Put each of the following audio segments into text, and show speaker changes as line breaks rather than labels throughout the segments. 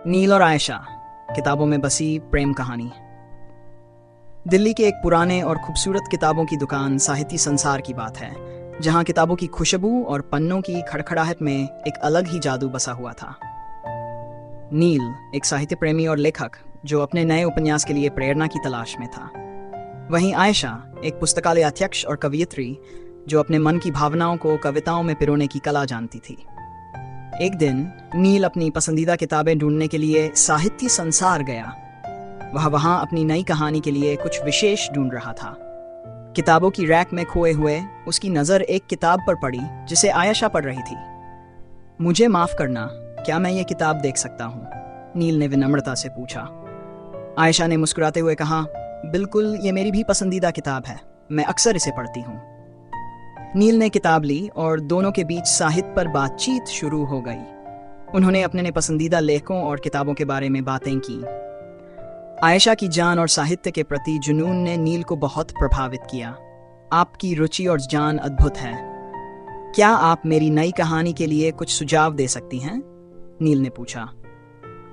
नील और आयशा, किताबों में बसी प्रेम कहानी। दिल्ली के एक पुराने और खूबसूरत किताबों की दुकान साहित्य संसार की बात है, जहां किताबों की खुशबू और पन्नों की खड़खड़ाहट में एक अलग ही जादू बसा हुआ था। नील एक साहित्य प्रेमी और लेखक जो अपने नए उपन्यास के लिए प्रेरणा की तलाश में था। वहीं आयशा एक पुस्तकालय अध्यक्ष और कवयित्री जो अपने मन की भावनाओं को कविताओं में पिरोने की कला जानती थी। एक दिन नील अपनी पसंदीदा किताबें ढूंढने के लिए साहित्य संसार गया। वह वहां अपनी नई कहानी के लिए कुछ विशेष ढूंढ रहा था। किताबों की रैक में खोए हुए उसकी नज़र एक किताब पर पड़ी जिसे आयशा पढ़ रही थी। मुझे माफ करना, क्या मैं ये किताब देख सकता हूँ? नील ने विनम्रता से पूछा। आयशा ने मुस्कुराते हुए कहा, बिल्कुल, ये मेरी भी पसंदीदा किताब है, मैं अक्सर इसे पढ़ती हूँ। नील ने किताब ली और दोनों के बीच साहित्य पर बातचीत शुरू हो गई। उन्होंने अपने पसंदीदा लेखकों और किताबों के बारे में बातें की। आयशा की जान और साहित्य के प्रति जुनून ने नील को बहुत प्रभावित किया। आपकी रुचि और जान अद्भुत है। क्या आप मेरी नई कहानी के लिए कुछ सुझाव दे सकती हैं? नील ने पूछा।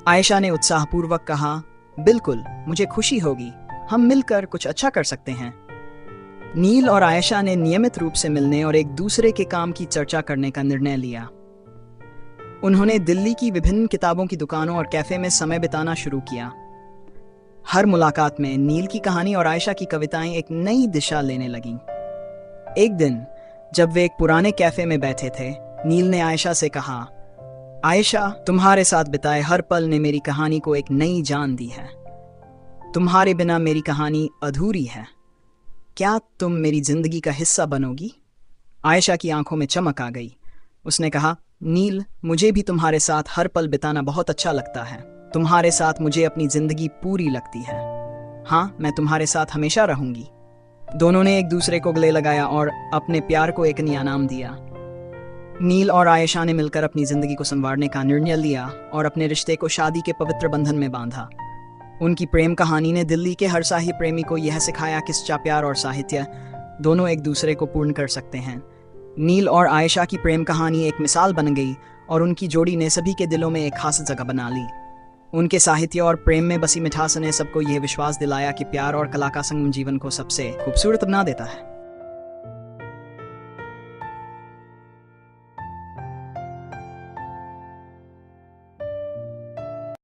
आयशा ने उत्साहपूर्वक कहा, बिल्कुल, मुझे खुशी होगी, हम मिलकर कुछ अच्छा कर सकते हैं। नील और आयशा ने नियमित रूप से मिलने और एक दूसरे के काम की चर्चा करने का निर्णय लिया। उन्होंने दिल्ली की विभिन्न किताबों की दुकानों और कैफे में समय बिताना शुरू किया। हर मुलाकात में नील की कहानी और आयशा की कविताएं एक नई दिशा लेने लगीं। एक दिन जब वे एक पुराने कैफे में बैठे थे, नील ने आयशा से कहा, आयशा, तुम्हारे साथ बिताए हर पल ने मेरी कहानी को एक नई जान दी है। तुम्हारे बिना मेरी कहानी अधूरी है। क्या तुम मेरी जिंदगी का हिस्सा बनोगी? आयशा की आंखों में चमक आ गई। उसने कहा, नील, मुझे भी तुम्हारे साथ हर पल बिताना बहुत अच्छा लगता है। तुम्हारे साथ मुझे अपनी जिंदगी पूरी लगती है। हाँ, मैं तुम्हारे साथ हमेशा रहूंगी। दोनों ने एक दूसरे को गले लगाया और अपने प्यार को एक नया नाम दिया। नील और आयशा ने मिलकर अपनी जिंदगी को संवारने का निर्णय लिया और अपने रिश्ते को शादी के पवित्र बंधन में बांधा। उनकी प्रेम कहानी ने दिल्ली के हर साहित्य प्रेमी को यह सिखाया कि सच्चा प्यार और साहित्य दोनों एक दूसरे को पूर्ण कर सकते हैं। नील और आयशा की प्रेम कहानी एक मिसाल बन गई और उनकी जोड़ी ने सभी के दिलों में एक खास जगह बना ली। उनके साहित्य और प्रेम में बसी मिठास ने सबको यह विश्वास दिलाया कि प्यार और कला का संगम जीवन को सबसे खूबसूरत बना देता है।